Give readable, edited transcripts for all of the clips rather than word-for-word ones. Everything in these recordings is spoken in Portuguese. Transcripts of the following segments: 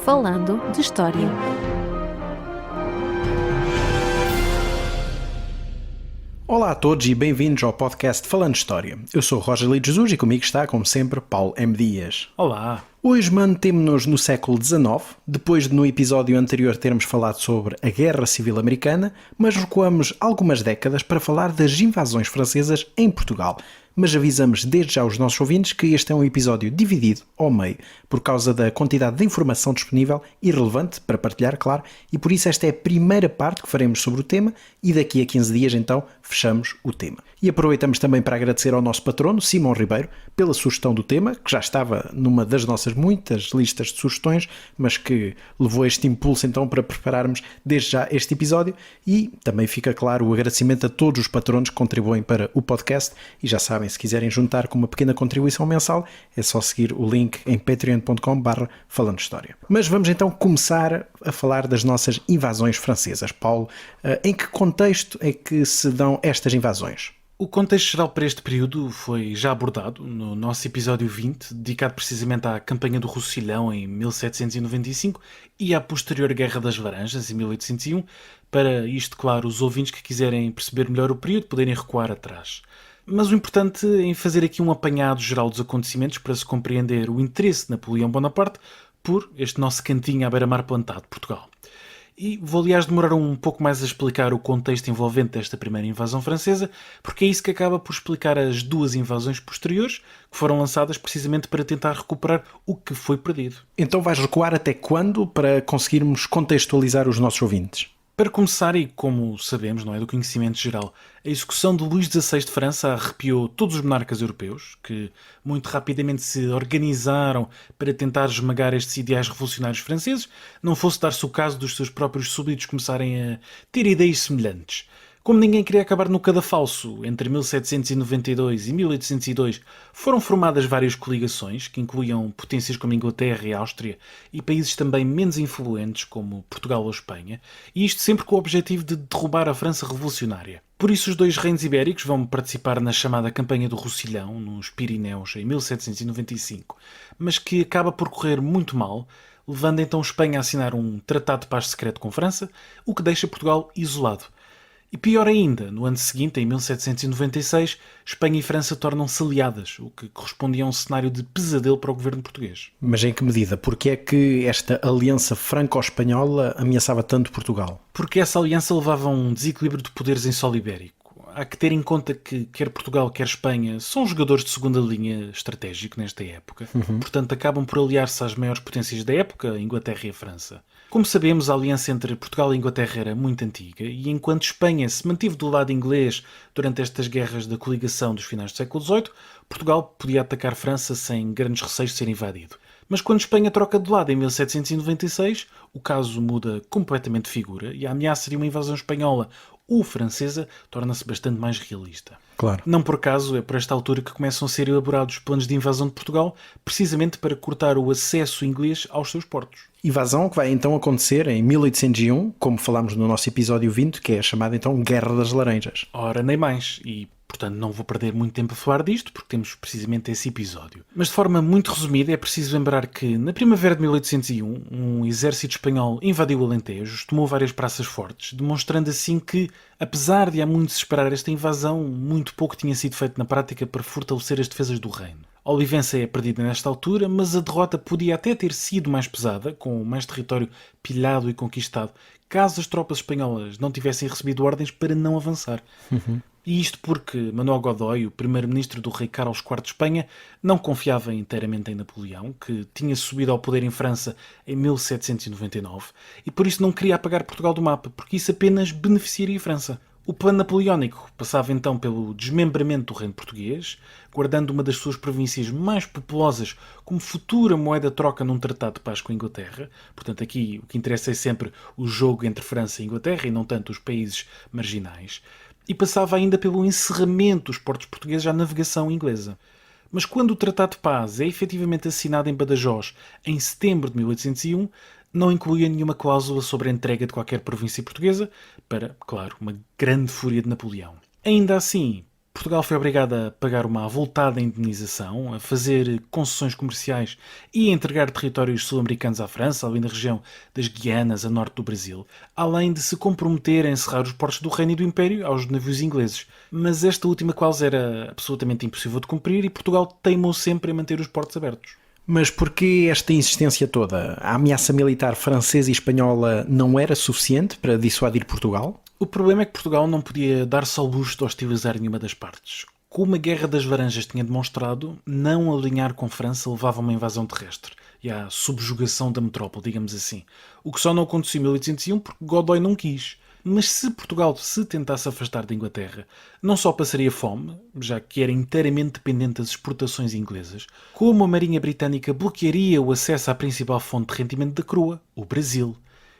Falando de História. Olá a todos e bem-vindos ao podcast Falando de História. Eu sou Roger Lito Jesus e comigo está, como sempre, Paulo M. Dias. Olá! Hoje mantemo-nos no século XIX, depois de no episódio anterior termos falado sobre a Guerra Civil Americana, mas recuamos algumas décadas para falar das invasões francesas em Portugal. Mas avisamos desde já aos nossos ouvintes que este é um episódio dividido ao meio, por causa da quantidade de informação disponível e relevante para partilhar, claro, e por isso esta é a primeira parte que faremos sobre o tema e daqui a 15 dias então fechamos o tema. E aproveitamos também para agradecer ao nosso patrono, Simão Ribeiro, pela sugestão do tema, que já estava numa das nossas muitas listas de sugestões, mas que levou este impulso então para prepararmos desde já este episódio e também fica claro o agradecimento a todos os patronos que contribuem para o podcast e já sabem, se quiserem juntar com uma pequena contribuição mensal, é só seguir o link em patreon.com/falando história. Mas vamos então começar a falar das nossas invasões francesas. Paulo, em que contexto é que se dão estas invasões? O contexto geral para este período foi já abordado no nosso episódio 20, dedicado precisamente à campanha do Roussillon em 1795 e à posterior Guerra das Laranjas em 1801. Para isto, claro, os ouvintes que quiserem perceber melhor o período poderem recuar atrás. Mas o importante é em fazer aqui um apanhado geral dos acontecimentos para se compreender o interesse de Napoleão Bonaparte por este nosso cantinho à beira-mar plantado, Portugal. E vou, aliás, demorar um pouco mais a explicar o contexto envolvente desta primeira invasão francesa, porque é isso que acaba por explicar as duas invasões posteriores, que foram lançadas precisamente para tentar recuperar o que foi perdido. Então vais recuar até quando para conseguirmos contextualizar os nossos ouvintes? Para começar, e como sabemos, não é do conhecimento geral, a execução de Luís XVI de França arrepiou todos os monarcas europeus, que muito rapidamente se organizaram para tentar esmagar estes ideais revolucionários franceses, não fosse dar-se o caso dos seus próprios súbditos começarem a ter ideias semelhantes. Como ninguém queria acabar no cadafalso, entre 1792 e 1802 foram formadas várias coligações, que incluíam potências como a Inglaterra e a Áustria, e países também menos influentes, como Portugal ou Espanha, e isto sempre com o objetivo de derrubar a França revolucionária. Por isso os dois reinos ibéricos vão participar na chamada Campanha do Roussillon, nos Pirineus, em 1795, mas que acaba por correr muito mal, levando então Espanha a assinar um tratado de paz secreto com França, o que deixa Portugal isolado. E pior ainda, no ano seguinte, em 1796, Espanha e França tornam-se aliadas, o que correspondia a um cenário de pesadelo para o governo português. Mas em que medida? Porque é que esta aliança franco-espanhola ameaçava tanto Portugal? Porque essa aliança levava a um desequilíbrio de poderes em solo ibérico. Há que ter em conta que quer Portugal, quer Espanha são jogadores de segunda linha estratégico nesta época. Portanto, acabam por aliar-se às maiores potências da época, a Inglaterra e a França. Como sabemos, a aliança entre Portugal e Inglaterra era muito antiga e enquanto Espanha se mantive do lado inglês durante estas guerras da coligação dos finais do século XVIII, Portugal podia atacar França sem grandes receios de ser invadido. Mas quando Espanha troca de lado em 1796, o caso muda completamente de figura e a ameaça de uma invasão espanhola ou francesa torna-se bastante mais realista. Claro. Não por acaso é por esta altura que começam a ser elaborados planos de invasão de Portugal, precisamente para cortar o acesso inglês aos seus portos. Invasão que vai então acontecer em 1801, como falámos no nosso episódio 20, que é a chamada então Guerra das Laranjas. Ora, nem mais. E, portanto, não vou perder muito tempo a falar disto, porque temos precisamente esse episódio. Mas de forma muito resumida, é preciso lembrar que, na primavera de 1801, um exército espanhol invadiu o Alentejo, tomou várias praças fortes, demonstrando assim que, apesar de há muito se esperar esta invasão, muito pouco tinha sido feito na prática para fortalecer as defesas do reino. Olivença é perdida nesta altura, mas a derrota podia até ter sido mais pesada, com mais território pilhado e conquistado, caso as tropas espanholas não tivessem recebido ordens para não avançar. E isto porque Manuel Godoy, o primeiro-ministro do rei Carlos IV de Espanha, não confiava inteiramente em Napoleão, que tinha subido ao poder em França em 1799, e por isso não queria apagar Portugal do mapa, porque isso apenas beneficiaria a França. O plano napoleónico passava então pelo desmembramento do reino português, guardando uma das suas províncias mais populosas como futura moeda de troca num tratado de paz com a Inglaterra. Portanto, aqui o que interessa é sempre o jogo entre França e Inglaterra e não tanto os países marginais. E passava ainda pelo encerramento dos portos portugueses à navegação inglesa. Mas quando o Tratado de Paz é efetivamente assinado em Badajoz em setembro de 1801, não incluía nenhuma cláusula sobre a entrega de qualquer província portuguesa, para, claro, uma grande fúria de Napoleão. Ainda assim, Portugal foi obrigado a pagar uma avultada indemnização, a fazer concessões comerciais e a entregar territórios sul-americanos à França, ali na região das Guianas, a norte do Brasil, além de se comprometer a encerrar os portos do Reino e do Império aos navios ingleses. Mas esta última cláusula era absolutamente impossível de cumprir e Portugal teimou sempre em manter os portos abertos. Mas porquê esta insistência toda? A ameaça militar francesa e espanhola não era suficiente para dissuadir Portugal? O problema é que Portugal não podia dar-se ao luxo de hostilizar nenhuma das partes. Como a Guerra das Varanjas tinha demonstrado, não alinhar com França levava a uma invasão terrestre e à subjugação da metrópole, digamos assim. O que só não aconteceu em 1801 porque Godoy não quis. Mas se Portugal se tentasse afastar da Inglaterra, não só passaria fome, já que era inteiramente dependente das exportações inglesas, como a Marinha Britânica bloquearia o acesso à principal fonte de rendimento da coroa, o Brasil.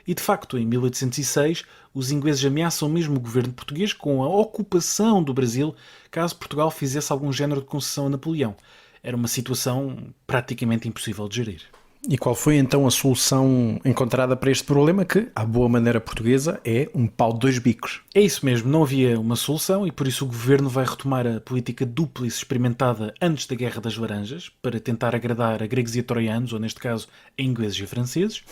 E de facto, em 1806, os ingleses ameaçam mesmo o governo português com a ocupação do Brasil caso Portugal fizesse algum género de concessão a Napoleão. Era uma situação praticamente impossível de gerir. E qual foi então a solução encontrada para este problema que, à boa maneira portuguesa, é um pau de dois bicos? É isso mesmo, não havia uma solução e por isso o governo vai retomar a política dúplice experimentada antes da Guerra das Laranjas para tentar agradar a gregos e a troianos, ou neste caso a ingleses e a franceses.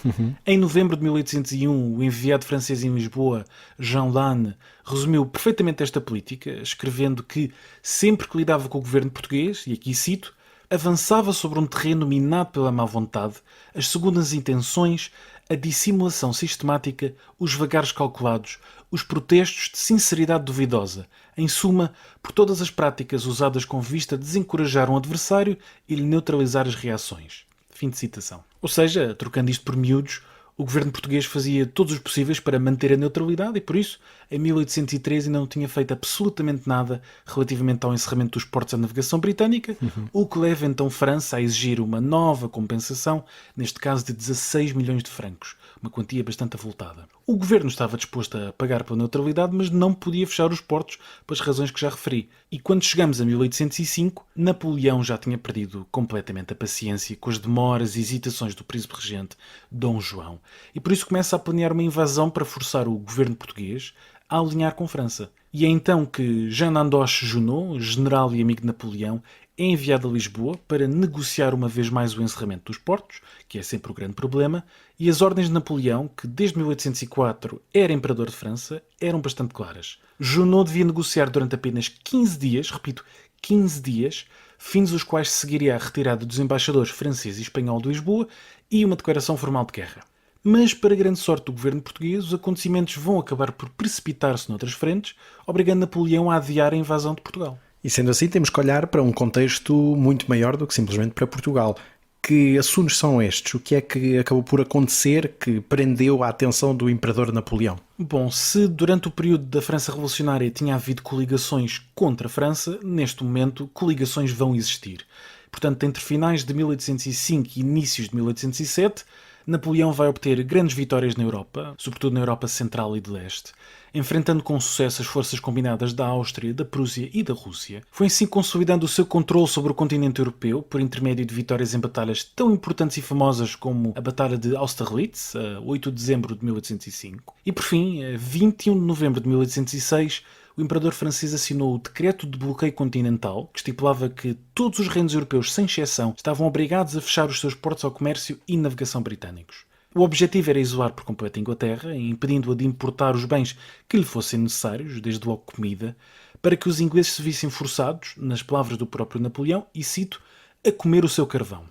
Em novembro de 1801, o enviado francês em Lisboa, Jean Lannes, resumiu perfeitamente esta política, escrevendo que sempre que lidava com o governo português, e aqui cito, avançava sobre um terreno minado pela má vontade, as segundas intenções, a dissimulação sistemática, os vagares calculados, os protestos de sinceridade duvidosa, em suma, por todas as práticas usadas com vista a desencorajar um adversário e lhe neutralizar as reações. Fim de citação. Ou seja, trocando isto por miúdos, o governo português fazia todos os possíveis para manter a neutralidade e, por isso, em 1813 ainda não tinha feito absolutamente nada relativamente ao encerramento dos portos à navegação britânica, o que leva então França a exigir uma nova compensação, neste caso de 16 milhões de francos, uma quantia bastante avultada. O governo estava disposto a pagar pela neutralidade, mas não podia fechar os portos pelas razões que já referi. E quando chegamos a 1805, Napoleão já tinha perdido completamente a paciência com as demoras e hesitações do príncipe regente Dom João, e por isso começa a planear uma invasão para forçar o governo português a alinhar com França. E é então que Jean Andoche Junot, general e amigo de Napoleão, é enviado a Lisboa para negociar uma vez mais o encerramento dos portos, que é sempre o grande problema, e as ordens de Napoleão, que desde 1804 era imperador de França, eram bastante claras. Junot devia negociar durante apenas 15 dias, repito, 15 dias, fins os quais seguiria a retirada dos embaixadores francês e espanhol de Lisboa e uma declaração formal de guerra. Mas, para grande sorte do governo português, os acontecimentos vão acabar por precipitar-se noutras frentes, obrigando Napoleão a adiar a invasão de Portugal. E sendo assim, temos que olhar para um contexto muito maior do que simplesmente para Portugal. Que assuntos são estes? O que é que acabou por acontecer que prendeu a atenção do imperador Napoleão? Bom, se durante o período da França Revolucionária tinha havido coligações contra a França, neste momento coligações vão existir. Portanto, entre finais de 1805 e inícios de 1807, Napoleão vai obter grandes vitórias na Europa, sobretudo na Europa Central e de Leste, enfrentando com sucesso as forças combinadas da Áustria, da Prússia e da Rússia. Foi assim consolidando o seu controle sobre o continente europeu, por intermédio de vitórias em batalhas tão importantes e famosas como a Batalha de Austerlitz, a 8 de dezembro de 1805. E por fim, a 21 de novembro de 1806, o imperador francês assinou o Decreto de Bloqueio Continental, que estipulava que todos os reinos europeus, sem exceção, estavam obrigados a fechar os seus portos ao comércio e navegação britânicos. O objetivo era isolar por completo a Inglaterra, impedindo-a de importar os bens que lhe fossem necessários, desde logo comida, para que os ingleses se vissem forçados, nas palavras do próprio Napoleão, e cito, a comer o seu carvão.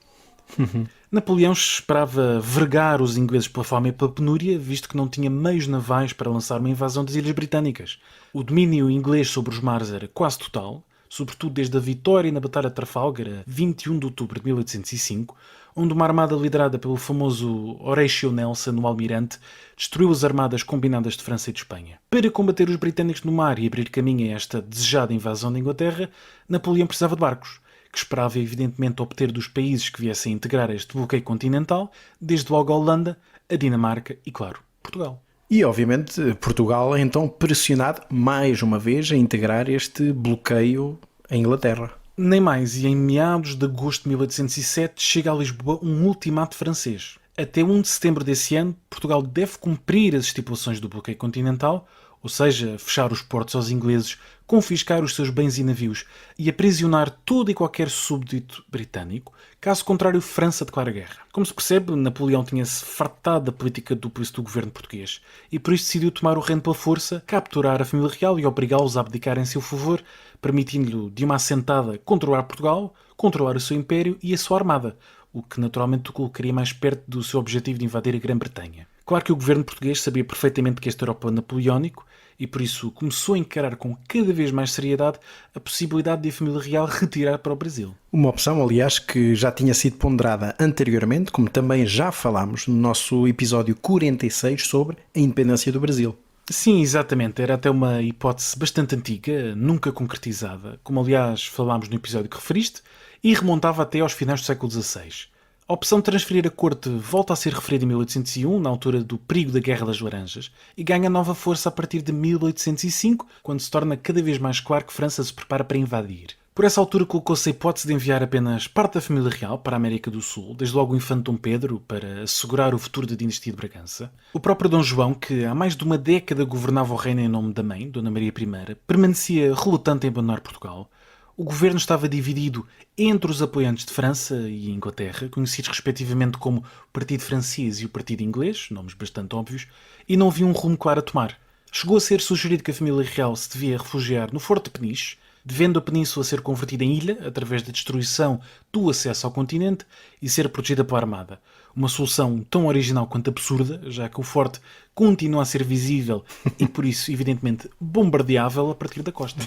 Napoleão esperava vergar os ingleses pela fome e pela penúria, visto que não tinha meios navais para lançar uma invasão das Ilhas Britânicas. O domínio inglês sobre os mares era quase total, sobretudo desde a vitória na Batalha de Trafalgar, a 21 de outubro de 1805, onde uma armada liderada pelo famoso Horatio Nelson, o almirante, destruiu as armadas combinadas de França e de Espanha. Para combater os britânicos no mar e abrir caminho a esta desejada invasão da Inglaterra, Napoleão precisava de barcos, que esperava evidentemente obter dos países que viessem a integrar este bloqueio continental, desde logo a Holanda, a Dinamarca e, claro, Portugal. E, obviamente, Portugal é então pressionado mais uma vez a integrar este bloqueio à Inglaterra. Nem mais, e em meados de agosto de 1807 chega a Lisboa um ultimato francês. Até 1 de setembro desse ano, Portugal deve cumprir as estipulações do bloqueio continental ou seja, fechar os portos aos ingleses, confiscar os seus bens e navios e aprisionar todo e qualquer súbdito britânico, caso contrário França declara guerra. Como se percebe, Napoleão tinha-se fartado da política duplista do governo português e por isso decidiu tomar o reino pela força, capturar a família real e obrigá-los a abdicar em seu favor, permitindo-lhe de uma assentada controlar Portugal, controlar o seu império e a sua armada, o que naturalmente o colocaria mais perto do seu objetivo de invadir a Grã-Bretanha. Claro que o governo português sabia perfeitamente que este era o plano napoleónico e por isso começou a encarar com cada vez mais seriedade a possibilidade de a família real retirar para o Brasil. Uma opção, aliás, que já tinha sido ponderada anteriormente, como também já falámos no nosso episódio 46 sobre a independência do Brasil. Sim, exatamente. Era até uma hipótese bastante antiga, nunca concretizada, como aliás falámos no episódio que referiste, e remontava até aos finais do século XVI. A opção de transferir a corte volta a ser referida em 1801, na altura do perigo da Guerra das Laranjas, e ganha nova força a partir de 1805, quando se torna cada vez mais claro que França se prepara para invadir. Por essa altura colocou-se a hipótese de enviar apenas parte da família real para a América do Sul, desde logo o infante Dom Pedro, para assegurar o futuro da dinastia de Bragança. O próprio Dom João, que há mais de uma década governava o reino em nome da mãe, Dona Maria I, permanecia relutante em abandonar Portugal. O governo estava dividido entre os apoiantes de França e Inglaterra, conhecidos respectivamente como o Partido Francês e o Partido Inglês, nomes bastante óbvios, e não havia um rumo claro a tomar. Chegou a ser sugerido que a família real se devia refugiar no Forte de Peniche, devendo a península ser convertida em ilha através da destruição do acesso ao continente e ser protegida pela armada. Uma solução tão original quanto absurda, já que o forte continua a ser visível e por isso, evidentemente, bombardeável a partir da costa.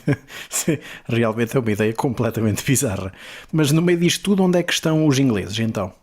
Sim, realmente é uma ideia completamente bizarra. Mas no meio disto tudo, onde é que estão os ingleses, então?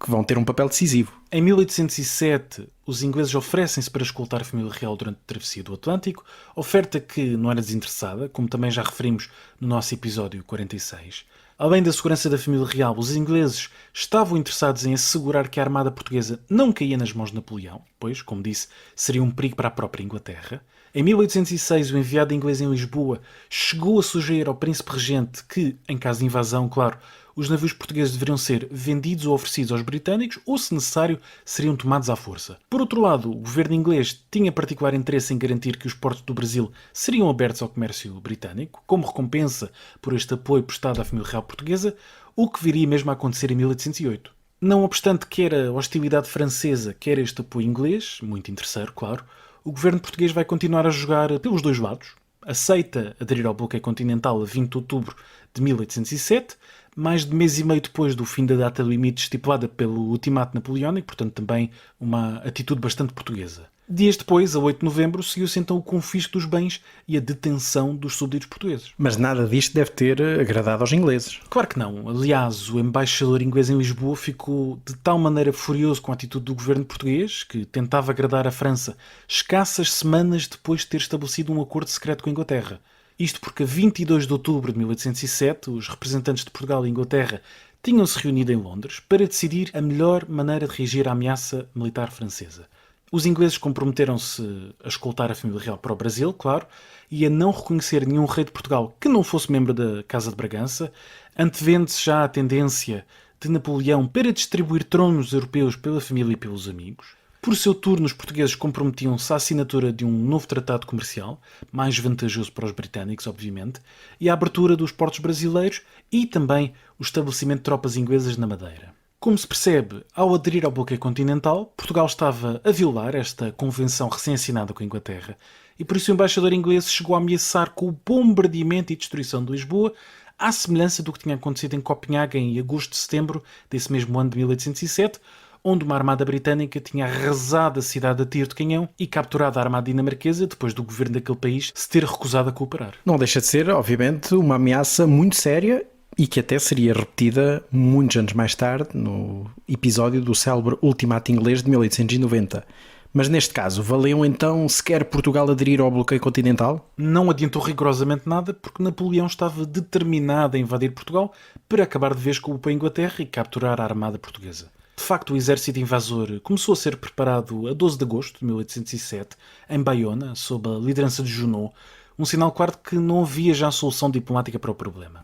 Que vão ter um papel decisivo. Em 1807, os ingleses oferecem-se para escoltar a família real durante a travessia do Atlântico, oferta que não era desinteressada, como também já referimos no nosso episódio 46. Além da segurança da família real, os ingleses estavam interessados em assegurar que a armada portuguesa não caía nas mãos de Napoleão, pois, como disse, seria um perigo para a própria Inglaterra. Em 1806, o enviado inglês em Lisboa chegou a sugerir ao príncipe regente que, em caso de invasão, claro, os navios portugueses deveriam ser vendidos ou oferecidos aos britânicos ou, se necessário, seriam tomados à força. Por outro lado, o governo inglês tinha particular interesse em garantir que os portos do Brasil seriam abertos ao comércio britânico, como recompensa por este apoio prestado à família real portuguesa, o que viria mesmo a acontecer em 1808. Não obstante quer a hostilidade francesa, quer este apoio inglês, muito interesseiro, claro, o governo português vai continuar a jogar pelos dois lados. Aceita aderir ao bloqueio continental a 20 de outubro de 1807, mais de mês e meio depois do fim da data limite estipulada pelo ultimato napoleónico, portanto também uma atitude bastante portuguesa. Dias depois, a 8 de novembro, seguiu-se então o confisco dos bens e a detenção dos súbditos portugueses. Mas nada disto deve ter agradado aos ingleses. Claro que não. Aliás, o embaixador inglês em Lisboa ficou de tal maneira furioso com a atitude do governo português, que tentava agradar a França escassas semanas depois de ter estabelecido um acordo secreto com a Inglaterra. Isto porque a 22 de outubro de 1807, os representantes de Portugal e Inglaterra tinham-se reunido em Londres para decidir a melhor maneira de reagir à ameaça militar francesa. Os ingleses comprometeram-se a escoltar a família real para o Brasil, claro, e a não reconhecer nenhum rei de Portugal que não fosse membro da Casa de Bragança, antevendo-se já a tendência de Napoleão para distribuir tronos europeus pela família e pelos amigos. Por seu turno, os portugueses comprometiam-se à assinatura de um novo tratado comercial, mais vantajoso para os britânicos, obviamente, e à abertura dos portos brasileiros e também o estabelecimento de tropas inglesas na Madeira. Como se percebe, ao aderir ao bloqueio continental, Portugal estava a violar esta convenção recém-assinada com a Inglaterra e por isso o embaixador inglês chegou a ameaçar com o bombardeamento e destruição de Lisboa, à semelhança do que tinha acontecido em Copenhague em agosto de setembro desse mesmo ano de 1807, onde uma armada britânica tinha arrasado a cidade a tiro de canhão e capturado a armada dinamarquesa depois do governo daquele país se ter recusado a cooperar. Não deixa de ser, obviamente, uma ameaça muito séria e que até seria repetida muitos anos mais tarde no episódio do célebre Ultimato Inglês de 1890. Mas neste caso, valeu então sequer Portugal aderir ao bloqueio continental? Não adiantou rigorosamente nada porque Napoleão estava determinado a invadir Portugal para acabar de vez com o apoio à Inglaterra e capturar a armada portuguesa. De facto, o exército invasor começou a ser preparado a 12 de agosto de 1807, em Baiona, sob a liderança de Junot, um sinal claro de que não havia já solução diplomática para o problema.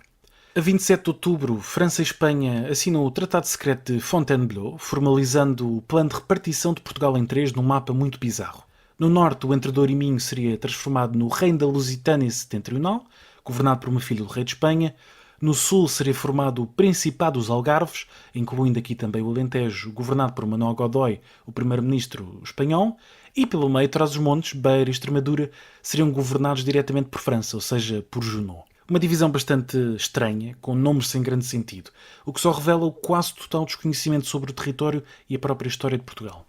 A 27 de outubro, França e Espanha assinam o Tratado Secreto de Fontainebleau, formalizando o plano de repartição de Portugal em três num mapa muito bizarro. No norte, o Entre Douro e Minho seria transformado no Reino da Lusitânia Setentrional, governado por uma filha do rei de Espanha. No sul seria formado o Principado dos Algarves, incluindo aqui também o Alentejo, governado por Manuel Godoy, o primeiro-ministro espanhol. E pelo meio, Trás-os-Montes, Beira e Extremadura seriam governados diretamente por França, ou seja, por Junot. Uma divisão bastante estranha, com nomes sem grande sentido, o que só revela o quase total desconhecimento sobre o território e a própria história de Portugal.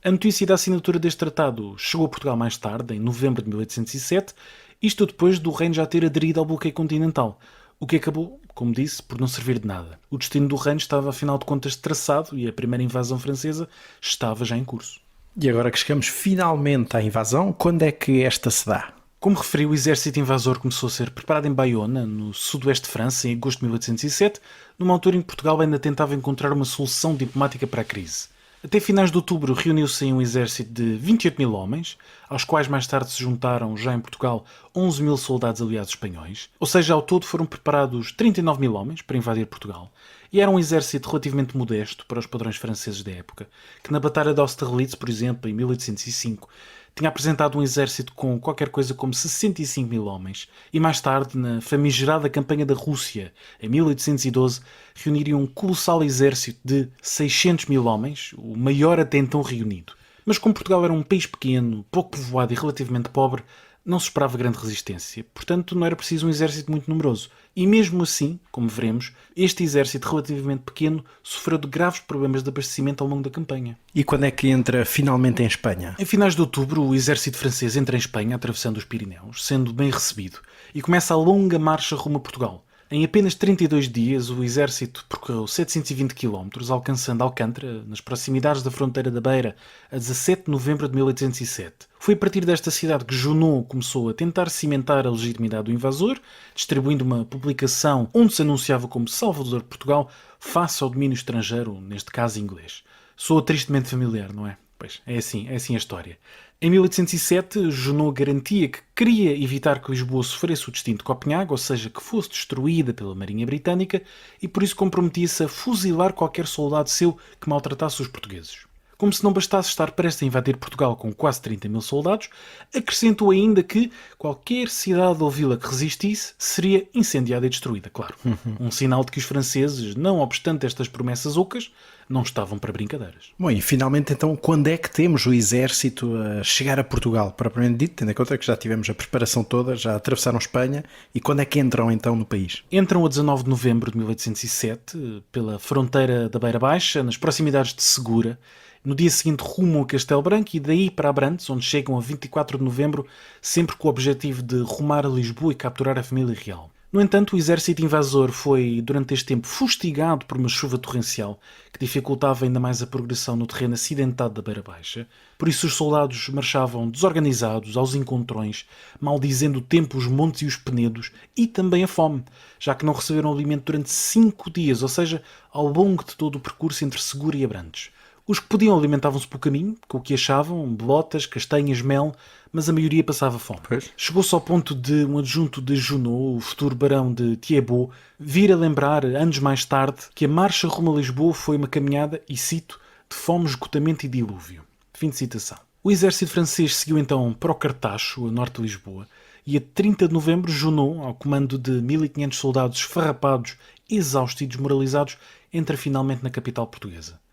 A notícia da assinatura deste tratado chegou a Portugal mais tarde, em novembro de 1807, isto depois do reino já ter aderido ao bloqueio continental, o que acabou, como disse, por não servir de nada. O destino do reino estava, afinal de contas, traçado e a primeira invasão francesa estava já em curso. E agora que chegamos finalmente à invasão, quando é que esta se dá? Como referi, o exército invasor começou a ser preparado em Baiona, no sudoeste de França, em agosto de 1807, numa altura em que Portugal ainda tentava encontrar uma solução diplomática para a crise. Até finais de outubro reuniu-se um exército de 28 mil homens, aos quais mais tarde se juntaram, já em Portugal, 11 mil soldados aliados espanhóis. Ou seja, ao todo foram preparados 39 mil homens para invadir Portugal. E era um exército relativamente modesto para os padrões franceses da época, que na Batalha de Austerlitz, por exemplo, em 1805, tinha apresentado um exército com qualquer coisa como 65 mil homens, e mais tarde, na famigerada campanha da Rússia, em 1812, reuniria um colossal exército de 600 mil homens, o maior até então reunido. Mas como Portugal era um país pequeno, pouco povoado e relativamente pobre, não se esperava grande resistência, portanto não era preciso um exército muito numeroso. E mesmo assim, como veremos, este exército relativamente pequeno sofreu de graves problemas de abastecimento ao longo da campanha. E quando é que entra finalmente em Espanha? Em finais de outubro, o exército francês entra em Espanha, atravessando os Pirineus, sendo bem recebido, e começa a longa marcha rumo a Portugal. Em apenas 32 dias, o exército percorreu 720 km, alcançando Alcântara, nas proximidades da fronteira da Beira, a 17 de novembro de 1807. Foi a partir desta cidade que Junot começou a tentar cimentar a legitimidade do invasor, distribuindo uma publicação onde se anunciava como Salvador de Portugal face ao domínio estrangeiro, neste caso inglês. Soa tristemente familiar, não é? Pois, é assim a história. Em 1807, Junot garantia que queria evitar que Lisboa sofresse o destino de Copenhague, ou seja, que fosse destruída pela Marinha Britânica, e por isso comprometia-se a fuzilar qualquer soldado seu que maltratasse os portugueses. Como se não bastasse estar prestes a invadir Portugal com quase 30 mil soldados, acrescentou ainda que qualquer cidade ou vila que resistisse seria incendiada e destruída, claro. Um sinal de que os franceses, não obstante estas promessas ocas, não estavam para brincadeiras. Bom, e finalmente então, quando é que temos o exército a chegar a Portugal? Propriamente dito, tendo em conta que já tivemos a preparação toda, já atravessaram Espanha, e quando é que entram então no país? Entram a 19 de novembro de 1807, pela fronteira da Beira Baixa, nas proximidades de Segura. No dia seguinte rumam a Castelo Branco e daí para Abrantes, onde chegam a 24 de novembro, sempre com o objetivo de rumar a Lisboa e capturar a família real. No entanto, o exército invasor foi, durante este tempo, fustigado por uma chuva torrencial que dificultava ainda mais a progressão no terreno acidentado da Beira Baixa. Por isso os soldados marchavam desorganizados, aos encontrões, maldizendo o tempo, os montes e os penedos, e também a fome, já que não receberam alimento durante 5 dias, ou seja, ao longo de todo o percurso entre Segura e Abrantes. Os que podiam alimentavam-se pelo caminho, com o que achavam, bolotas, castanhas, mel, mas a maioria passava fome. Pois. Chegou-se ao ponto de um adjunto de Junot, o futuro barão de Thiébaut, vir a lembrar, anos mais tarde, que a marcha rumo a Lisboa foi uma caminhada, e cito, de fome, esgotamento e dilúvio. Fim de citação. O exército francês seguiu então para o Cartacho, a norte de Lisboa, e a 30 de novembro, Junot, ao comando de 1500 soldados esfarrapados, exaustos e desmoralizados, entra finalmente na capital portuguesa.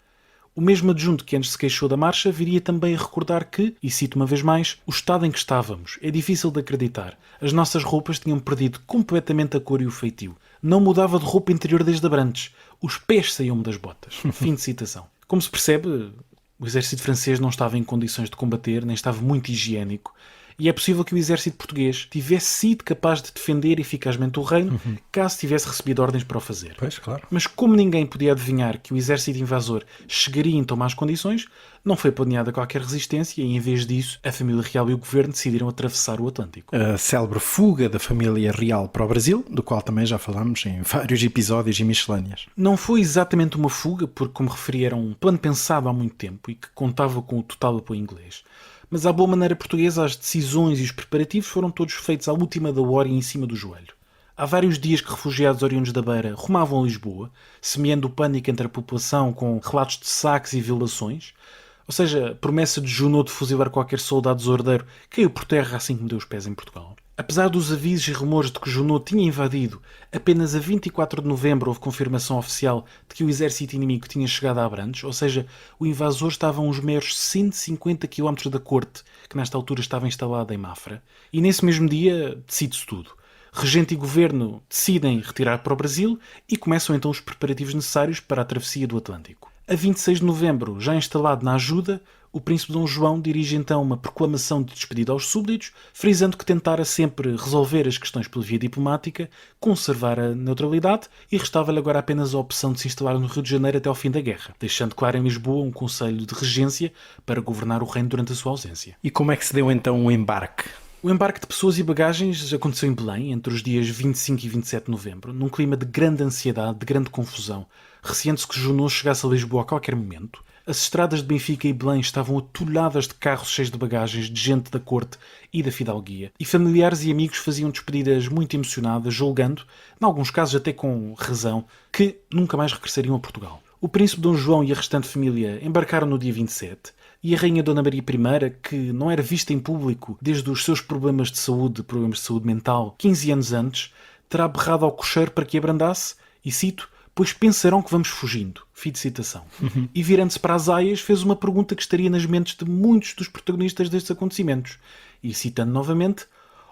O mesmo adjunto que antes se queixou da marcha viria também a recordar que, e cito uma vez mais, o estado em que estávamos é difícil de acreditar. As nossas roupas tinham perdido completamente a cor e o feitio. Não mudava de roupa interior desde Abrantes. Os pés saíam-me das botas. Fim de citação. Como se percebe, o exército francês não estava em condições de combater, nem estava muito higiênico. E é possível que o exército português tivesse sido capaz de defender eficazmente o reino, caso tivesse recebido ordens para o fazer. Pois, claro. Mas como ninguém podia adivinhar que o exército invasor chegaria em tão más condições, não foi planeada qualquer resistência e, em vez disso, a família real e o governo decidiram atravessar o Atlântico. A célebre fuga da família real para o Brasil, do qual também já falámos em vários episódios e miscelâneas. Não foi exatamente uma fuga, porque, como referi, era um plano pensado há muito tempo e que contava com o total apoio inglês. Mas, à boa maneira portuguesa, as decisões e os preparativos foram todos feitos à última da hora e em cima do joelho. Há vários dias que refugiados oriundos da Beira rumavam a Lisboa, semeando o pânico entre a população com relatos de saques e violações. Ou seja, a promessa de Junot de fuzilar qualquer soldado desordeiro caiu por terra assim que meteu os pés em Portugal. Apesar dos avisos e rumores de que Junot tinha invadido, apenas a 24 de novembro houve confirmação oficial de que o exército inimigo tinha chegado a Abrantes, ou seja, o invasor estava a uns meros 150 km da corte, que nesta altura estava instalada em Mafra. E nesse mesmo dia decide-se tudo. Regente e governo decidem retirar para o Brasil e começam então os preparativos necessários para a travessia do Atlântico. A 26 de novembro, já instalado na Ajuda, o príncipe Dom João dirige então uma proclamação de despedida aos súbditos, frisando que tentara sempre resolver as questões pela via diplomática, conservar a neutralidade e restava-lhe agora apenas a opção de se instalar no Rio de Janeiro até ao fim da guerra, deixando claro em Lisboa um conselho de regência para governar o reino durante a sua ausência. E como é que se deu então o embarque? O embarque de pessoas e bagagens aconteceu em Belém, entre os dias 25 e 27 de novembro, num clima de grande ansiedade, de grande confusão, receando-se que Junot chegasse a Lisboa a qualquer momento. As estradas de Benfica e Belém estavam atulhadas de carros cheios de bagagens, de gente da corte e da fidalguia, e familiares e amigos faziam despedidas muito emocionadas, julgando, em alguns casos até com razão, que nunca mais regressariam a Portugal. O príncipe Dom João e a restante família embarcaram no dia 27, e a rainha Dona Maria I, que não era vista em público desde os seus problemas de saúde mental, 15 anos antes, terá berrado ao cocheiro para que abrandasse, e cito, pois pensarão que vamos fugindo. Fim de citação. E virando-se para as aias, fez uma pergunta que estaria nas mentes de muitos dos protagonistas destes acontecimentos. E citando novamente,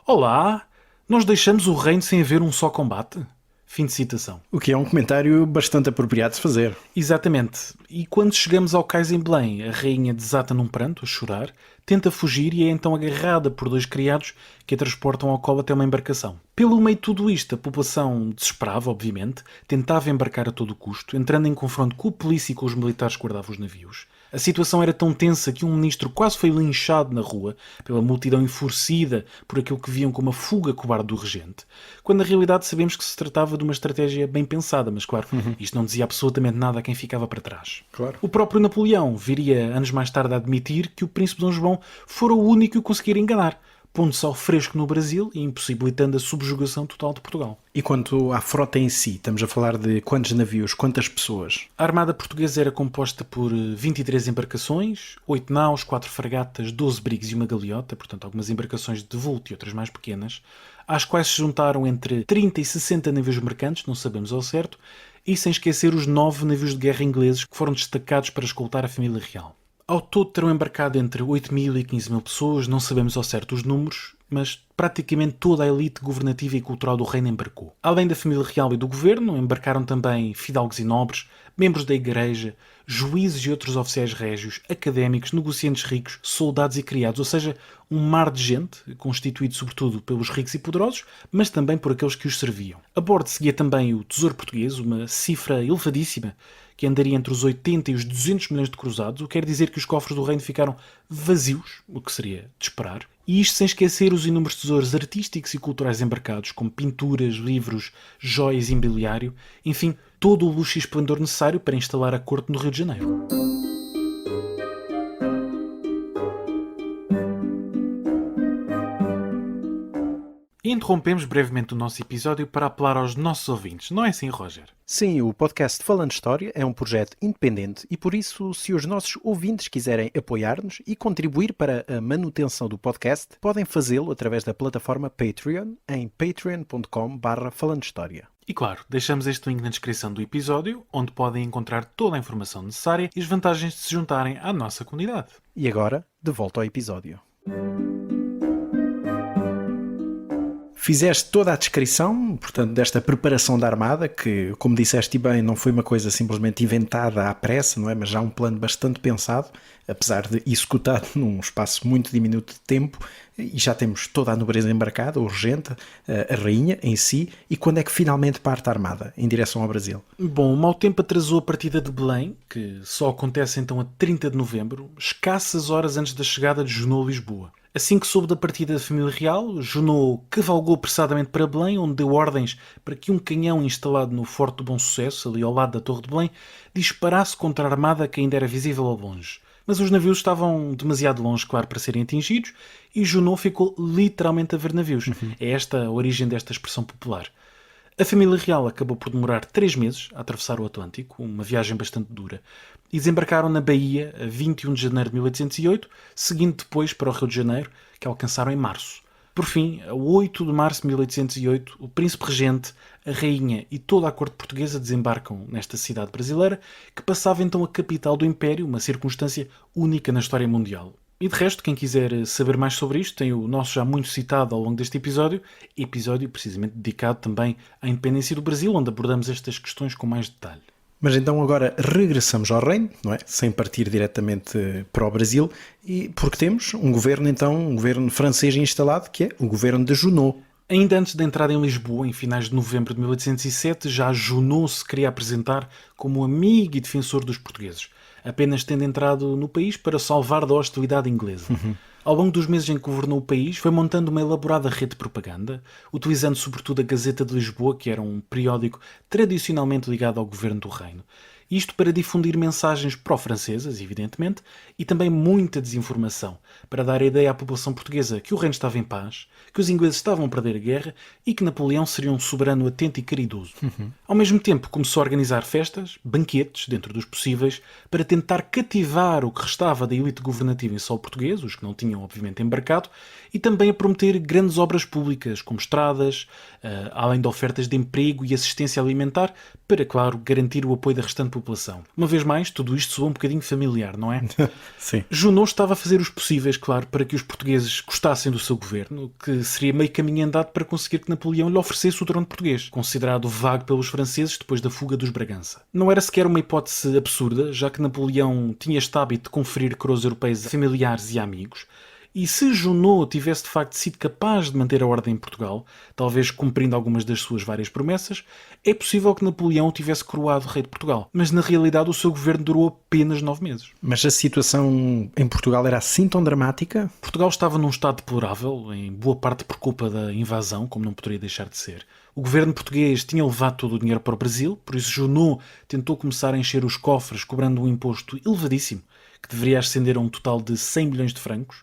olá, nós deixamos o reino sem haver um só combate? Fim de citação. O que é um comentário bastante apropriado de se fazer. Exatamente. E quando chegamos ao cais em Belém, a rainha desata num pranto, a chorar, tenta fugir e é então agarrada por 2 criados que a transportam ao colo até uma embarcação. Pelo meio de tudo isto, a população desesperava, obviamente, tentava embarcar a todo custo, entrando em confronto com a polícia e com os militares que guardavam os navios. A situação era tão tensa que um ministro quase foi linchado na rua pela multidão enfurecida por aquilo que viam como a fuga cobarde do regente, quando na realidade sabemos que se tratava de uma estratégia bem pensada, mas claro, isto não dizia absolutamente nada a quem ficava para trás. Claro. O próprio Napoleão viria anos mais tarde a admitir que o príncipe Dom João fora o único que o conseguira enganar, pondo-se ao fresco no Brasil e impossibilitando a subjugação total de Portugal. E quanto à frota em si, estamos a falar de quantos navios, quantas pessoas? A armada portuguesa era composta por 23 embarcações, 8 naus, 4 fragatas, 12 brigos e uma galeota, portanto algumas embarcações de vulto e outras mais pequenas, às quais se juntaram entre 30 e 60 navios mercantes, não sabemos ao certo, e sem esquecer os 9 navios de guerra ingleses que foram destacados para escoltar a família real. Ao todo terão embarcado entre 8.000 e 15.000 pessoas, não sabemos ao certo os números, mas praticamente toda a elite governativa e cultural do reino embarcou. Além da família real e do governo, embarcaram também fidalgos e nobres, membros da igreja, juízes e outros oficiais régios, académicos, negociantes ricos, soldados e criados, ou seja, um mar de gente, constituído sobretudo pelos ricos e poderosos, mas também por aqueles que os serviam. A bordo seguia também o Tesouro Português, uma cifra elevadíssima, que andaria entre os 80 e os 200 milhões de cruzados, o que quer dizer que os cofres do reino ficaram vazios, o que seria de esperar. E isto sem esquecer os inúmeros tesouros artísticos e culturais embarcados, como pinturas, livros, joias e imobiliário, enfim, todo o luxo e esplendor necessário para instalar a corte no Rio de Janeiro. E interrompemos brevemente o nosso episódio para apelar aos nossos ouvintes, não é assim, Roger? Sim, o podcast Falando História é um projeto independente e por isso, se os nossos ouvintes quiserem apoiar-nos e contribuir para a manutenção do podcast, podem fazê-lo através da plataforma Patreon em patreon.com/falandohistoria. E claro, deixamos este link na descrição do episódio, onde podem encontrar toda a informação necessária e as vantagens de se juntarem à nossa comunidade. E agora, de volta ao episódio. Fizeste toda a descrição, portanto, desta preparação da armada, que, como disseste bem, não foi uma coisa simplesmente inventada à pressa, não é? Mas já um plano bastante pensado, apesar de executado num espaço muito diminuto de tempo, e já temos toda a nobreza embarcada, o regente, a rainha em si, e quando é que finalmente parte a armada em direção ao Brasil? Bom, o mau tempo atrasou a partida de Belém, que só acontece então a 30 de novembro, escassas horas antes da chegada de Junot a Lisboa. Assim que soube da partida da família real, Junot cavalgou apressadamente para Belém, onde deu ordens para que um canhão instalado no Forte do Bom Sucesso, ali ao lado da Torre de Belém, disparasse contra a armada que ainda era visível ao longe. Mas os navios estavam demasiado longe, claro, para serem atingidos, e Junot ficou literalmente a ver navios. É esta a origem desta expressão popular. A família real acabou por demorar 3 meses a atravessar o Atlântico, uma viagem bastante dura, e desembarcaram na Bahia a 21 de janeiro de 1808, seguindo depois para o Rio de Janeiro, que alcançaram em março. Por fim, a 8 de março de 1808, o príncipe regente, a rainha e toda a corte portuguesa desembarcam nesta cidade brasileira, que passava então a capital do Império, uma circunstância única na história mundial. E de resto, quem quiser saber mais sobre isto, tem o nosso já muito citado ao longo deste episódio precisamente dedicado também à independência do Brasil, onde abordamos estas questões com mais detalhe. Mas então agora regressamos ao reino, não é? Sem partir diretamente para o Brasil, e porque temos um governo francês instalado, que é o governo de Junot. Ainda antes da entrada em Lisboa, em finais de novembro de 1807, já Junot se queria apresentar como amigo e defensor dos portugueses, apenas tendo entrado no país para salvar da hostilidade inglesa. Ao longo dos meses em que governou o país, foi montando uma elaborada rede de propaganda, utilizando sobretudo a Gazeta de Lisboa, que era um periódico tradicionalmente ligado ao governo do reino. Isto para difundir mensagens pró-francesas, evidentemente, e também muita desinformação, para dar a ideia à população portuguesa que o reino estava em paz, que os ingleses estavam a perder a guerra e que Napoleão seria um soberano atento e caridoso. Ao mesmo tempo, começou a organizar festas, banquetes, dentro dos possíveis, para tentar cativar o que restava da elite governativa em solo português, os que não tinham, obviamente, embarcado, e também a prometer grandes obras públicas, como estradas, além de ofertas de emprego e assistência alimentar, para, claro, garantir o apoio da restante população. Uma vez mais, tudo isto soa um bocadinho familiar, não é? Sim. Junot estava a fazer os possíveis, claro, para que os portugueses gostassem do seu governo, que seria meio caminho andado para conseguir que Napoleão lhe oferecesse o trono português, considerado vago pelos franceses depois da fuga dos Bragança. Não era sequer uma hipótese absurda, já que Napoleão tinha este hábito de conferir coroas europeias a familiares e a amigos, e se Junot tivesse de facto sido capaz de manter a ordem em Portugal, talvez cumprindo algumas das suas várias promessas, é possível que Napoleão o tivesse coroado rei de Portugal. Mas na realidade o seu governo durou apenas 9 meses. Mas a situação em Portugal era assim tão dramática? Portugal estava num estado deplorável, em boa parte por culpa da invasão, como não poderia deixar de ser. O governo português tinha levado todo o dinheiro para o Brasil, por isso Junot tentou começar a encher os cofres cobrando um imposto elevadíssimo, que deveria ascender a um total de 100 milhões de francos,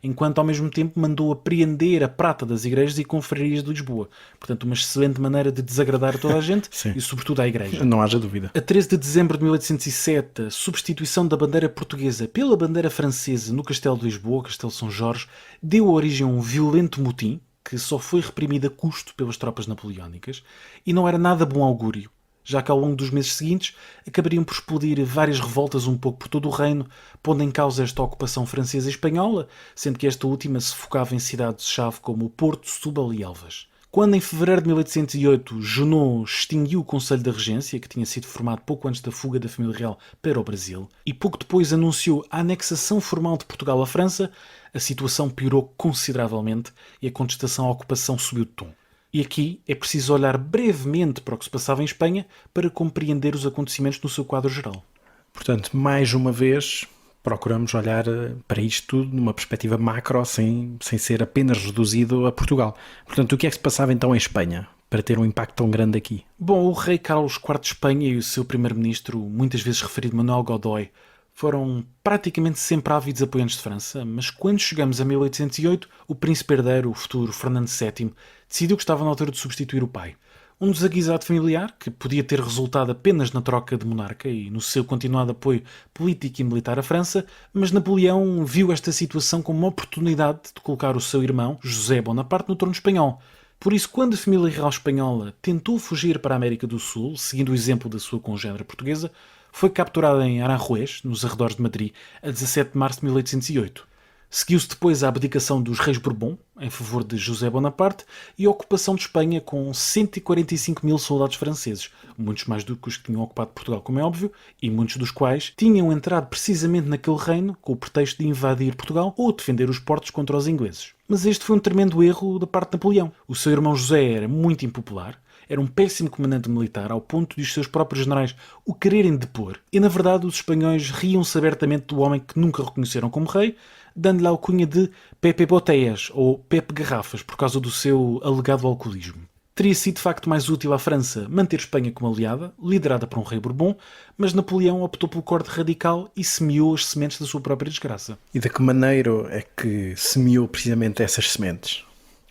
enquanto ao mesmo tempo mandou apreender a prata das igrejas e confrarias de Lisboa. Portanto, uma excelente maneira de desagradar a toda a gente e sobretudo à igreja. Não haja dúvida. A 13 de dezembro de 1807, a substituição da bandeira portuguesa pela bandeira francesa no Castelo de Lisboa, Castelo de São Jorge, deu origem a um violento motim que só foi reprimido a custo pelas tropas napoleónicas e não era nada bom augúrio, já que ao longo dos meses seguintes acabariam por explodir várias revoltas um pouco por todo o reino, pondo em causa esta ocupação francesa e espanhola, sendo que esta última se focava em cidades-chave como Porto, Setúbal e Elvas. Quando, em fevereiro de 1808, Junot extinguiu o Conselho da Regência, que tinha sido formado pouco antes da fuga da família real para o Brasil, e pouco depois anunciou a anexação formal de Portugal à França, a situação piorou consideravelmente e a contestação à ocupação subiu de tom. E aqui é preciso olhar brevemente para o que se passava em Espanha para compreender os acontecimentos no seu quadro geral. Portanto, mais uma vez, procuramos olhar para isto tudo numa perspectiva macro, sem ser apenas reduzido a Portugal. Portanto, o que é que se passava então em Espanha, para ter um impacto tão grande aqui? Bom, o rei Carlos IV de Espanha e o seu primeiro-ministro, muitas vezes referido Manuel Godoy, foram praticamente sempre ávidos apoiantes de França, mas quando chegamos a 1808, o príncipe herdeiro, o futuro Fernando VII, decidiu que estava na altura de substituir o pai. Um desaguisado familiar, que podia ter resultado apenas na troca de monarca e no seu continuado apoio político e militar à França, mas Napoleão viu esta situação como uma oportunidade de colocar o seu irmão, José Bonaparte, no trono espanhol. Por isso, quando a família real espanhola tentou fugir para a América do Sul, seguindo o exemplo da sua congênere portuguesa, foi capturada em Aranjuez, nos arredores de Madrid, a 17 de março de 1808. Seguiu-se depois a abdicação dos reis Bourbon, em favor de José Bonaparte, e a ocupação de Espanha com 145 mil soldados franceses, muitos mais do que os que tinham ocupado Portugal, como é óbvio, e muitos dos quais tinham entrado precisamente naquele reino com o pretexto de invadir Portugal ou defender os portos contra os ingleses. Mas este foi um tremendo erro da parte de Napoleão. O seu irmão José era muito impopular, era um péssimo comandante militar, ao ponto de os seus próprios generais o quererem depor, e na verdade os espanhóis riam-se abertamente do homem que nunca reconheceram como rei, dando-lhe a alcunha de Pepe Boteias, ou Pepe Garrafas, por causa do seu alegado alcoolismo. Teria sido de facto mais útil à França manter Espanha como aliada, liderada por um rei Bourbon, mas Napoleão optou pelo corte radical e semeou as sementes da sua própria desgraça. E de que maneira é que semeou precisamente essas sementes?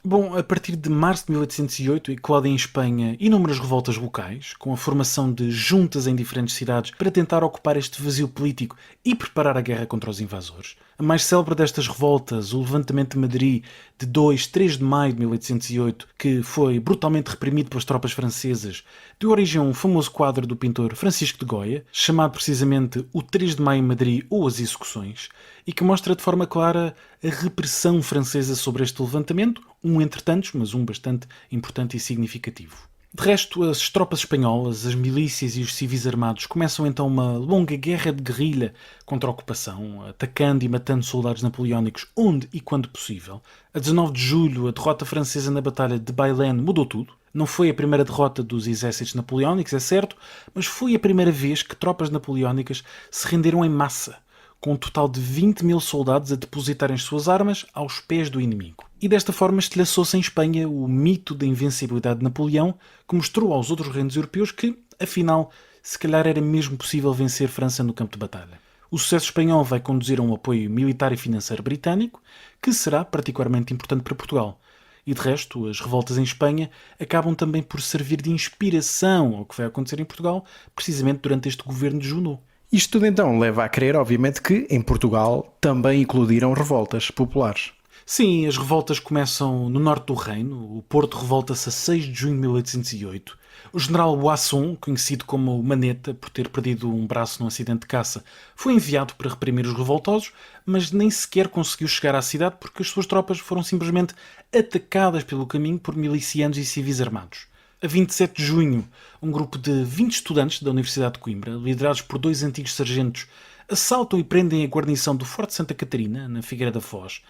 Bom, a partir de março de 1808 eclodem em Espanha inúmeras revoltas locais, com a formação de juntas em diferentes cidades para tentar ocupar este vazio político e preparar a guerra contra os invasores. A mais célebre destas revoltas, o levantamento de Madrid de 2-3 de maio de 1808, que foi brutalmente reprimido pelas tropas francesas, deu origem a um famoso quadro do pintor Francisco de Goya, chamado precisamente O 3 de Maio em Madrid ou As Execuções, e que mostra de forma clara a repressão francesa sobre este levantamento, um entre tantos, mas um bastante importante e significativo. De resto, as tropas espanholas, as milícias e os civis armados começam então uma longa guerra de guerrilha contra a ocupação, atacando e matando soldados napoleónicos onde e quando possível. A 19 de julho, a derrota francesa na Batalha de Bailén mudou tudo. Não foi a primeira derrota dos exércitos napoleónicos, é certo, mas foi a primeira vez que tropas napoleónicas se renderam em massa, com um total de 20 mil soldados a depositarem suas armas aos pés do inimigo. E desta forma estilhaçou-se em Espanha o mito da invencibilidade de Napoleão, que mostrou aos outros reinos europeus que, afinal, se calhar era mesmo possível vencer França no campo de batalha. O sucesso espanhol vai conduzir a um apoio militar e financeiro britânico, que será particularmente importante para Portugal. E de resto, as revoltas em Espanha acabam também por servir de inspiração ao que vai acontecer em Portugal, precisamente durante este governo de Junot. Isto tudo então leva a crer, obviamente, que em Portugal também eclodiram revoltas populares. Sim, as revoltas começam no norte do reino. O Porto revolta-se a 6 de junho de 1808. O general Boisson, conhecido como Maneta por ter perdido um braço num acidente de caça, foi enviado para reprimir os revoltosos, mas nem sequer conseguiu chegar à cidade porque as suas tropas foram simplesmente atacadas pelo caminho por milicianos e civis armados. A 27 de junho, um grupo de 20 estudantes da Universidade de Coimbra, liderados por 2 antigos sargentos, assaltam e prendem a guarnição do Forte Santa Catarina, na Figueira da Foz,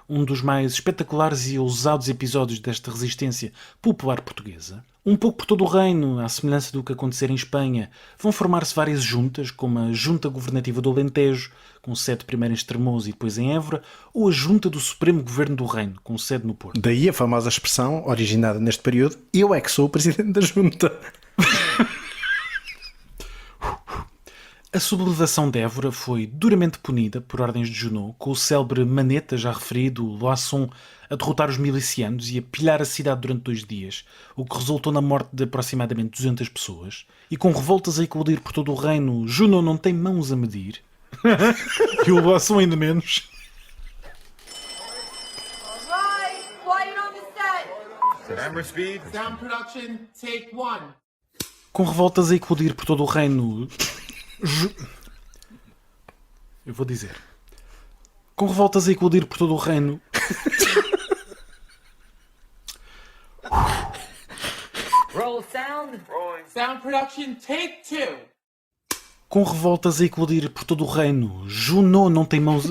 um dos mais espetaculares e ousados episódios desta resistência popular portuguesa. Um pouco por todo o reino, à semelhança do que acontecer em Espanha, vão formar-se várias juntas, como a Junta Governativa do Alentejo, com sede primeiro em Estremoz e depois em Évora, ou a Junta do Supremo Governo do Reino, com sede no Porto. Daí a famosa expressão, originada neste período, eu é que sou o presidente da junta. A sublevação de Évora foi duramente punida por ordens de Junot, com o célebre Maneta, já referido, Loisson, a derrotar os milicianos e a pilhar a cidade durante 2 dias, o que resultou na morte de aproximadamente 200 pessoas. E com revoltas a eclodir por todo o reino, Junot não tem mãos a medir. E o Loisson ainda menos. Right, quiet on the set. Camera speed. Sound production, take 1. Com revoltas a eclodir por todo o reino... Eu vou dizer. Com revoltas a eclodir por todo o reino... Roll sound. Sound production, take 2. Com revoltas a eclodir por todo o reino, Junot não tem mãos...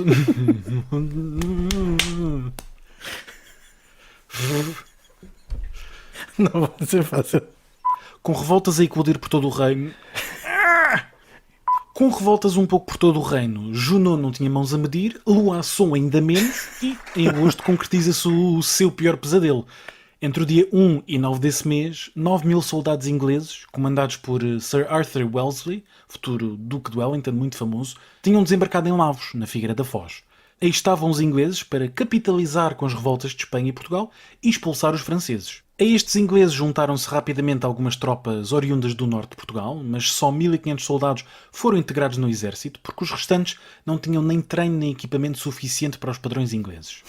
Não vai ser fácil. Com revoltas a eclodir por todo o reino... Com revoltas um pouco por todo o reino, Junot não tinha mãos a medir, Loisson ainda menos, e em agosto concretiza-se o seu pior pesadelo. Entre o dia 1 e 9 desse mês, 9 mil soldados ingleses, comandados por Sir Arthur Wellesley, futuro Duque de Wellington, muito famoso, tinham desembarcado em Lavos, na Figueira da Foz. Aí estavam os ingleses para capitalizar com as revoltas de Espanha e Portugal e expulsar os franceses. A estes ingleses juntaram-se rapidamente algumas tropas oriundas do norte de Portugal, mas só 1.500 soldados foram integrados no exército, porque os restantes não tinham nem treino nem equipamento suficiente para os padrões ingleses.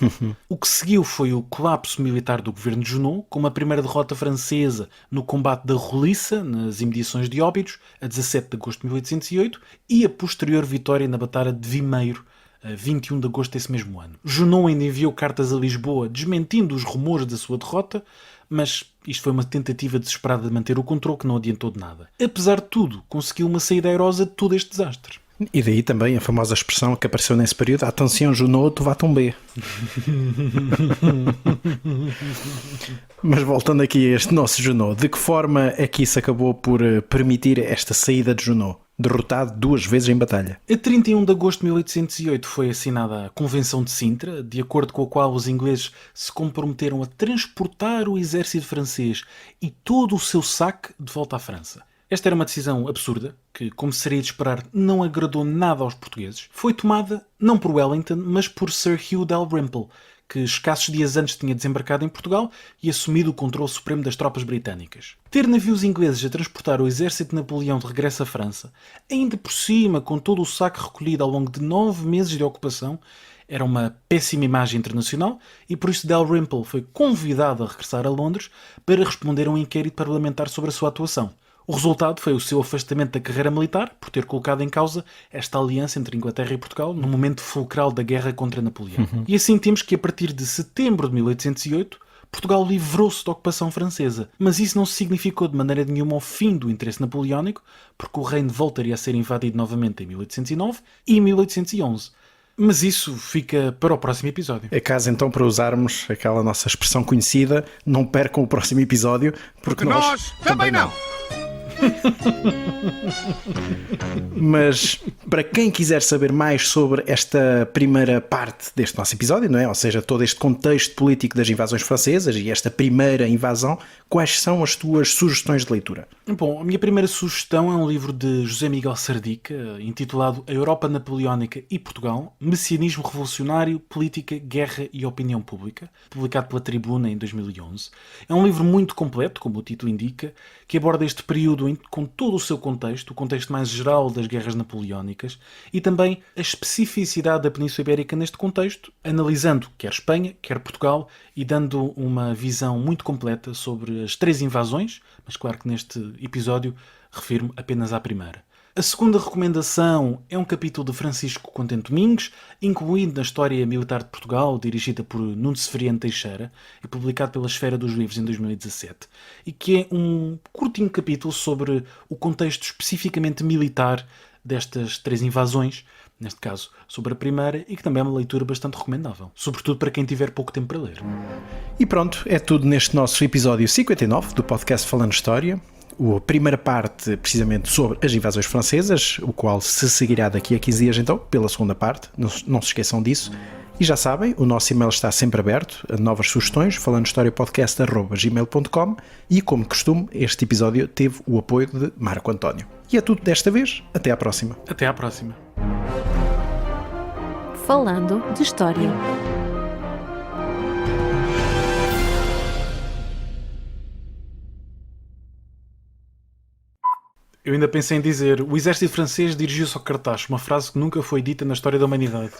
O que seguiu foi o colapso militar do governo de Junot, com uma primeira derrota francesa no combate da Roliça, nas imediações de Óbidos, a 17 de agosto de 1808, e a posterior vitória na Batalha de Vimeiro, a 21 de agosto desse mesmo ano. Junot ainda enviou cartas a Lisboa desmentindo os rumores da sua derrota, mas isto foi uma tentativa desesperada de manter o controle que não adiantou de nada. Apesar de tudo, conseguiu uma saída airosa de todo este desastre. E daí também a famosa expressão que apareceu nesse período, atenção Junot, tu vá-te B. Mas voltando aqui a este nosso Junot, de que forma é que isso acabou por permitir esta saída de Junot, derrotado 2 vezes em batalha? A 31 de agosto de 1808 foi assinada a Convenção de Sintra, de acordo com a qual os ingleses se comprometeram a transportar o exército francês e todo o seu saque de volta à França. Esta era uma decisão absurda, que, como seria de esperar, não agradou nada aos portugueses. Foi tomada não por Wellington, mas por Sir Hugh Dalrymple, que escassos dias antes tinha desembarcado em Portugal e assumido o controle supremo das tropas britânicas. Ter navios ingleses a transportar o exército de Napoleão de regresso à França, ainda por cima com todo o saco recolhido ao longo de 9 meses de ocupação, era uma péssima imagem internacional e por isso Dalrymple foi convidado a regressar a Londres para responder a um inquérito parlamentar sobre a sua atuação. O resultado foi o seu afastamento da carreira militar por ter colocado em causa esta aliança entre Inglaterra e Portugal no momento fulcral da guerra contra Napoleão. E assim temos que a partir de setembro de 1808 Portugal livrou-se da ocupação francesa, mas isso não significou de maneira nenhuma o fim do interesse napoleónico, porque o reino voltaria a ser invadido novamente em 1809 e 1811. Mas isso fica para o próximo episódio. É caso então para usarmos aquela nossa expressão conhecida, não percam o próximo episódio, porque nós também não. Mas para quem quiser saber mais sobre esta primeira parte deste nosso episódio, não é? Ou seja, todo este contexto político das invasões francesas e esta primeira invasão, quais são as tuas sugestões de leitura? Bom, a minha primeira sugestão é um livro de José Miguel Sardica, intitulado A Europa Napoleónica e Portugal, Messianismo Revolucionário, Política, Guerra e Opinião Pública, publicado pela Tribuna em 2011. É um livro muito completo, como o título indica, que aborda este período com todo o seu contexto, o contexto mais geral das guerras napoleónicas e também a especificidade da Península Ibérica neste contexto, analisando quer Espanha, quer Portugal e dando uma visão muito completa sobre as 3 invasões, mas claro que neste episódio refiro-me apenas à primeira. A segunda recomendação é um capítulo de Francisco Contente Domingues, incluído na História Militar de Portugal, dirigida por Nuno Severiano Teixeira e publicado pela Esfera dos Livros em 2017, e que é um curtinho capítulo sobre o contexto especificamente militar destas 3 invasões, neste caso sobre a primeira, e que também é uma leitura bastante recomendável, sobretudo para quem tiver pouco tempo para ler. E pronto, é tudo neste nosso episódio 59 do podcast Falando História. A primeira parte, precisamente, sobre as invasões francesas, o qual se seguirá daqui a 15 dias, então, pela segunda parte. Não se esqueçam disso. E já sabem, o nosso e-mail está sempre aberto a novas sugestões, falandohistoriapodcast@gmail.com, e, como de costume, este episódio teve o apoio de Marco António. E é tudo desta vez. Até à próxima. Até à próxima. Falando de História. Eu ainda pensei em dizer: o exército francês dirigiu-se ao Cartaxo, uma frase que nunca foi dita na história da humanidade.